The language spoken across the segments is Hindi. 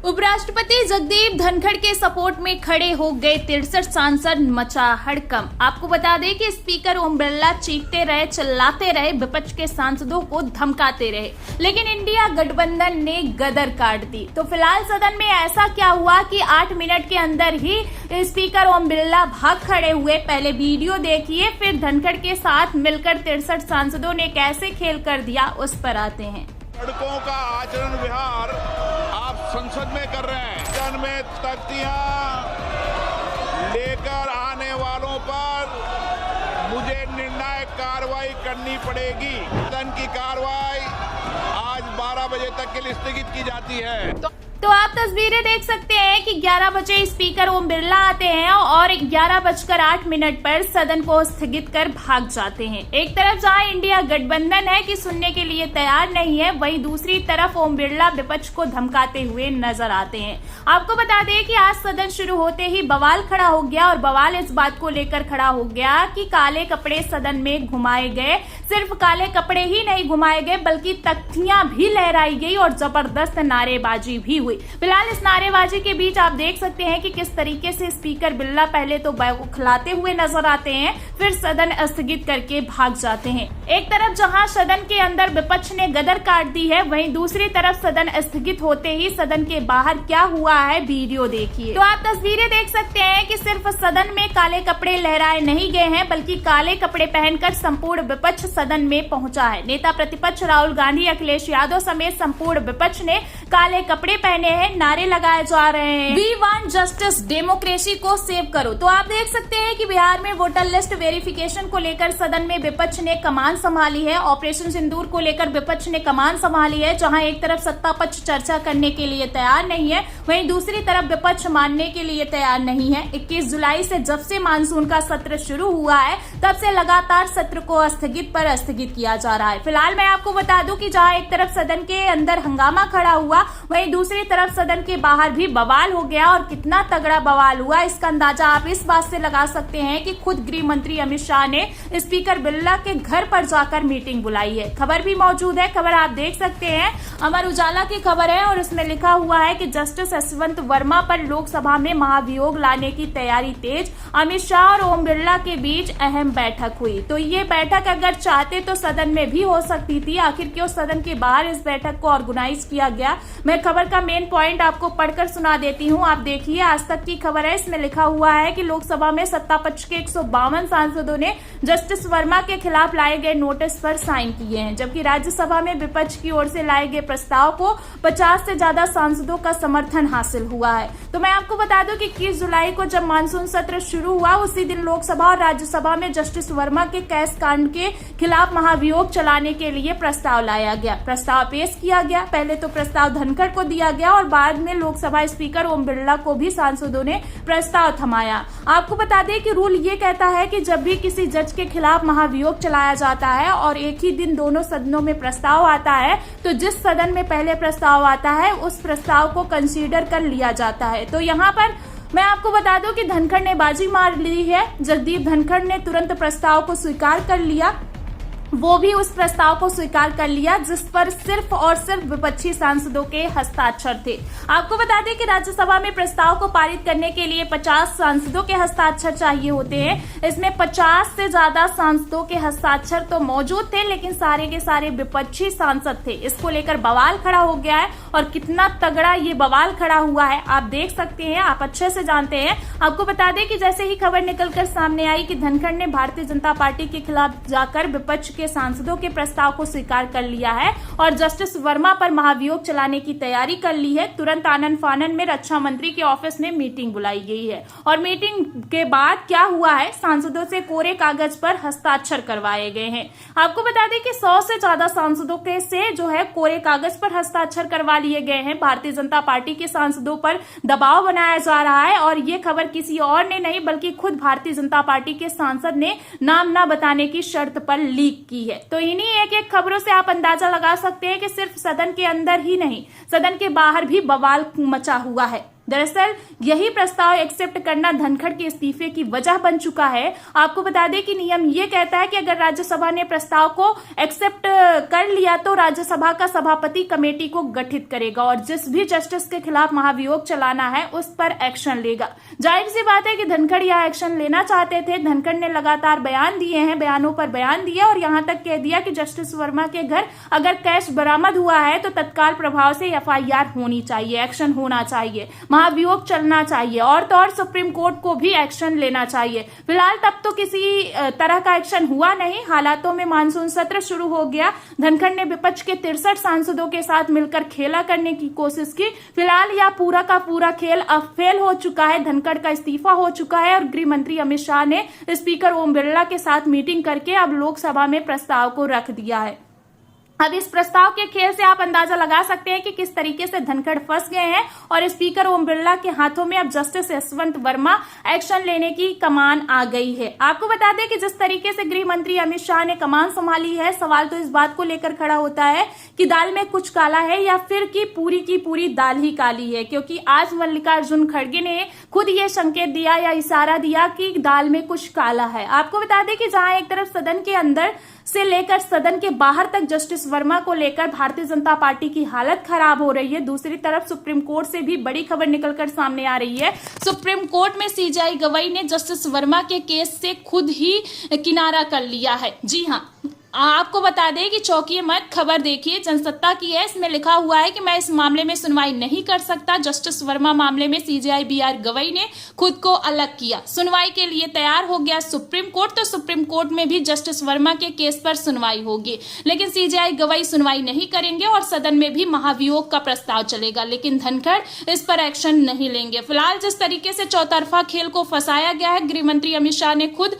उपराष्ट्रपति जगदीप धनखड़ के सपोर्ट में खड़े हो गए 63 सांसद, मचा हड़कंप। आपको बता दें कि स्पीकर ओम बिरला चीखते रहे, चिल्लाते रहे, विपक्ष के सांसदों को धमकाते रहे, लेकिन इंडिया गठबंधन ने गदर काट दी। तो फिलहाल सदन में ऐसा क्या हुआ कि 8 मिनट के अंदर ही स्पीकर ओम बिरला भाग खड़े हुए। पहले वीडियो देखिए, फिर धनखड़ के साथ मिलकर 63 सांसदों ने कैसे खेल कर दिया, उस पर आते हैं। सड़कों का आचरण विहार आप संसद में कर रहे हैं। सदन में तख्तियां लेकर आने वालों पर मुझे निर्णायक कार्रवाई करनी पड़ेगी। सदन की कार्रवाई आज 12 बजे तक के लिए स्थगित की जाती है। तो आप तस्वीरें देख सकते हैं कि 11 बजे स्पीकर ओम बिरला आते हैं और 11:08 पर सदन को स्थगित कर भाग जाते हैं। एक तरफ जहां इंडिया गठबंधन है कि सुनने के लिए तैयार नहीं है, वहीं दूसरी तरफ ओम बिरला विपक्ष को धमकाते हुए नजर आते हैं। आपको बता दें कि आज सदन शुरू होते ही बवाल खड़ा हो गया और बवाल इस बात को लेकर खड़ा हो गया कि काले कपड़े सदन में घुमाए गए। सिर्फ काले कपड़े ही नहीं घुमाए गए, बल्कि तख्तियां भी लहराई गई और जबरदस्त नारेबाजी भी हुई। फिलहाल इस नारेबाजी के बीच आप देख सकते हैं कि किस तरीके से स्पीकर बिरला पहले तो बौखलाते हुए नजर आते हैं, फिर सदन स्थगित करके भाग जाते हैं। एक तरफ जहां सदन के अंदर विपक्ष ने गदर काट दी है, वहीं दूसरी तरफ सदन स्थगित होते ही सदन के बाहर क्या हुआ है, वीडियो देखिए। तो आप तस्वीरें देख सकते हैं कि सिर्फ सदन में काले कपड़े लहराए नहीं गए हैं, बल्कि काले कपड़े पहनकर संपूर्ण विपक्ष सदन में पहुंचा है। नेता प्रतिपक्ष राहुल गांधी, अखिलेश यादव समेत संपूर्ण विपक्ष ने काले कपड़े पहने हैं, नारे लगाए जा रहे हैं, वी वांट जस्टिस, डेमोक्रेसी को सेव करो। तो आप देख सकते हैं कि बिहार में वोटर लिस्ट वेरिफिकेशन को लेकर सदन में विपक्ष ने कमान संभाली है। ऑपरेशन सिंदूर को लेकर विपक्ष ने कमान संभाली है। जहां एक तरफ सत्ता पक्ष चर्चा करने के लिए तैयार नहीं है, वहीं दूसरी तरफ विपक्ष मानने के लिए तैयार नहीं है। 21 जुलाई से जब से मानसून का सत्र शुरू हुआ है, तब से लगातार सत्र को स्थगित पर स्थगित किया जा रहा है। फिलहाल मैं आपको बता दूं कि जहां एक तरफ सदन के अंदर हंगामा खड़ा हुआ, वहीं दूसरी तरफ सदन के बाहर भी बवाल हो गया। और कितना तगड़ा बवाल हुआ, इसका अंदाजा आप इस बात से लगा सकते हैं कि खुद गृह मंत्री अमित शाह ने स्पीकर बिरला के घर पर जाकर मीटिंग बुलाई है। खबर भी मौजूद है, खबर आप देख सकते हैं, अमर उजाला की खबर है और इसमें लिखा हुआ है कि जस्टिस यशवंत वर्मा पर लोकसभा में महाभियोग लाने की तैयारी तेज, अमित शाह और ओम बिरला के बीच अहम बैठक हुई। तो ये बैठक अगर चाहते तो सदन में भी हो सकती थी, आखिर क्यों सदन के बाहर इस बैठक को ऑर्गेनाइज किया गया। मैं खबर का मेन पॉइंट आपको पढ़कर सुना देती हूँ। आप देखिए, आज तक की खबर है, इसमें लिखा हुआ है कि लोकसभा में सत्ता पक्ष के 152 सांसदों ने जस्टिस वर्मा के खिलाफ लाए गए नोटिस पर साइन किए हैं, जबकि राज्यसभा में विपक्ष की ओर से लाए गए प्रस्ताव को 50 से ज्यादा सांसदों का समर्थन हासिल हुआ है। तो मैं आपको बता दूं कि 21 जुलाई को जब मानसून सत्र शुरू हुआ, उसी दिन लोकसभा और राज्यसभा में जस्टिस वर्मा के कैश कांड के खिलाफ महाभियोग चलाने के लिए प्रस्ताव लाया गया। प्रस्ताव पेश किया गया। पहले तो प्रस्ताव धनखड़ को दिया गया और बाद में लोकसभा स्पीकर ओम बिरला को भी सांसदों ने प्रस्ताव थमाया। आपको बता दें कि रूल ये कहता है कि जब भी किसी जज के खिलाफ महाभियोग चलाया जाता है और एक ही दिन दोनों सदनों में प्रस्ताव आता है, तो जिस सदन में पहले प्रस्ताव आता है उस प्रस्ताव को कंसीडर कर लिया जाता है। तो यहाँ पर मैं आपको बता दूं कि धनखड़ ने बाजी मार ली है। जगदीप धनखड़ ने तुरंत प्रस्ताव को स्वीकार कर लिया, वो भी उस प्रस्ताव को स्वीकार कर लिया जिस पर सिर्फ और सिर्फ विपक्षी सांसदों के हस्ताक्षर थे। आपको बता दें कि राज्यसभा में प्रस्ताव को पारित करने के लिए 50 सांसदों के हस्ताक्षर चाहिए होते हैं। इसमें 50 से ज्यादा सांसदों के हस्ताक्षर तो मौजूद थे, लेकिन सारे के सारे विपक्षी सांसद थे। इसको लेकर बवाल खड़ा हो गया है और कितना तगड़ा ये बवाल खड़ा हुआ है आप देख सकते हैं, आप अच्छे से जानते हैं। आपको बता दें कि जैसे ही खबर निकलकर सामने आई कि धनखड़ ने भारतीय जनता पार्टी के खिलाफ जाकर विपक्ष के सांसदों के प्रस्ताव को स्वीकार कर लिया है और जस्टिस वर्मा पर महाभियोग चलाने की तैयारी कर ली है, तुरंत आनन फानन में रक्षा मंत्री के ऑफिस में मीटिंग बुलाई गई है। और मीटिंग के बाद क्या हुआ है, सांसदों से कोरे कागज पर हस्ताक्षर करवाए गए हैं। आपको बता दें कि 100 से ज्यादा सांसदों के से जो है कोरे कागज पर हस्ताक्षर करवा लिए गए हैं। भारतीय जनता पार्टी के सांसदों पर दबाव बनाया जा रहा है और ये खबर किसी और ने नहीं, बल्कि खुद भारतीय जनता पार्टी के सांसद ने नाम न बताने की शर्त पर लीक की है। तो इन्हीं एक एक खबरों से आप अंदाजा लगा सकते हैं कि सिर्फ सदन के अंदर ही नहीं, सदन के बाहर भी बवाल मचा हुआ है। दरअसल यही प्रस्ताव एक्सेप्ट करना धनखड़ के इस्तीफे की वजह बन चुका है। आपको बता दें कि नियम ये कहता है कि अगर राज्यसभा ने प्रस्ताव को एक्सेप्ट कर लिया तो राज्यसभा का सभापति कमेटी को गठित करेगा और जिस भी जस्टिस के खिलाफ महाभियोग चलाना है उस पर एक्शन लेगा। जाहिर सी बात है कि धनखड़ यह एक्शन लेना चाहते थे। धनखड़ ने लगातार बयान दिए हैं, बयानों पर बयान दिया और यहां तक कह दिया कि जस्टिस वर्मा के घर अगर कैश बरामद हुआ है तो तत्काल प्रभाव से एफआईआर होनी चाहिए, एक्शन होना चाहिए, महाभियोग चलना चाहिए और तो और सुप्रीम कोर्ट को भी एक्शन लेना चाहिए। फिलहाल तब तो किसी तरह का एक्शन हुआ नहीं। हालातों में मानसून सत्र शुरू हो गया। धनखड़ ने विपक्ष के 63 सांसदों के साथ मिलकर खेला करने की कोशिश की। फिलहाल यह पूरा का पूरा खेल अब फेल हो चुका है। धनखड़ का इस्तीफा हो चुका है और गृह मंत्री अमित शाह ने स्पीकर ओम बिरला के साथ मीटिंग करके अब लोकसभा में प्रस्ताव को रख दिया है। अब इस प्रस्ताव के खेल से आप अंदाजा लगा सकते हैं कि किस तरीके से धनखड़ फंस गए हैं और स्पीकर ओम बिरला के हाथों में अब जस्टिस यशवंत वर्मा एक्शन लेने की कमान आ गई है। आपको बता दें कि जिस तरीके से गृह मंत्री अमित शाह ने कमान संभाली है, सवाल तो इस बात को लेकर खड़ा होता है कि दाल में कुछ काला है या फिर की पूरी दाल ही काली है, क्योंकि आज मल्लिकार्जुन खड़गे ने खुद ये संकेत दिया या इशारा दिया कि दाल में कुछ काला है। आपको बता दें कि जहां एक तरफ सदन के अंदर से लेकर सदन के बाहर तक जस्टिस वर्मा को लेकर भारतीय जनता पार्टी की हालत खराब हो रही है, दूसरी तरफ सुप्रीम कोर्ट से भी बड़ी खबर निकलकर सामने आ रही है। सुप्रीम कोर्ट में सीजेआई गवाई ने जस्टिस वर्मा के केस से खुद ही किनारा कर लिया है। जी हाँ, आपको बता दें कि चौंकिए मत, खबर देखिए, जनसत्ता की है। इसमें लिखा हुआ है कि मैं इस मामले में सुनवाई नहीं कर सकता। जस्टिस वर्मा मामले में सीजेआई बीआर गवई ने खुद को अलग किया। सुनवाई के लिए तैयार हो गया सुप्रीम कोर्ट, तो सुप्रीम कोर्ट में भी जस्टिस वर्मा के केस पर सुनवाई होगी, लेकिन सीजेआई गवई सुनवाई नहीं करेंगे और सदन में भी महाभियोग का प्रस्ताव चलेगा, लेकिन धनखड़ इस पर एक्शन नहीं लेंगे। फिलहाल जिस तरीके से चौतरफा खेल को फंसाया गया है, गृह मंत्री अमित शाह ने खुद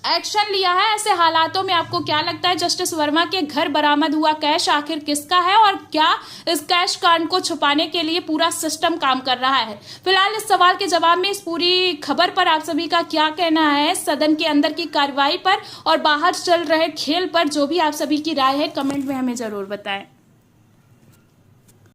एक्शन लिया है। ऐसे हालातों में आपको क्या लगता है, जस्टिस वर्मा के घर बरामद हुआ कैश आखिर किसका है और क्या इस कैश कांड को छुपाने के लिए पूरा सिस्टम काम कर रहा है? फिलहाल इस सवाल के जवाब में इस पूरी खबर पर आप सभी का क्या कहना है, सदन के अंदर की कार्रवाई पर और बाहर चल रहे खेल पर जो भी आप सभी की राय है कमेंट में हमें जरूर बताएं।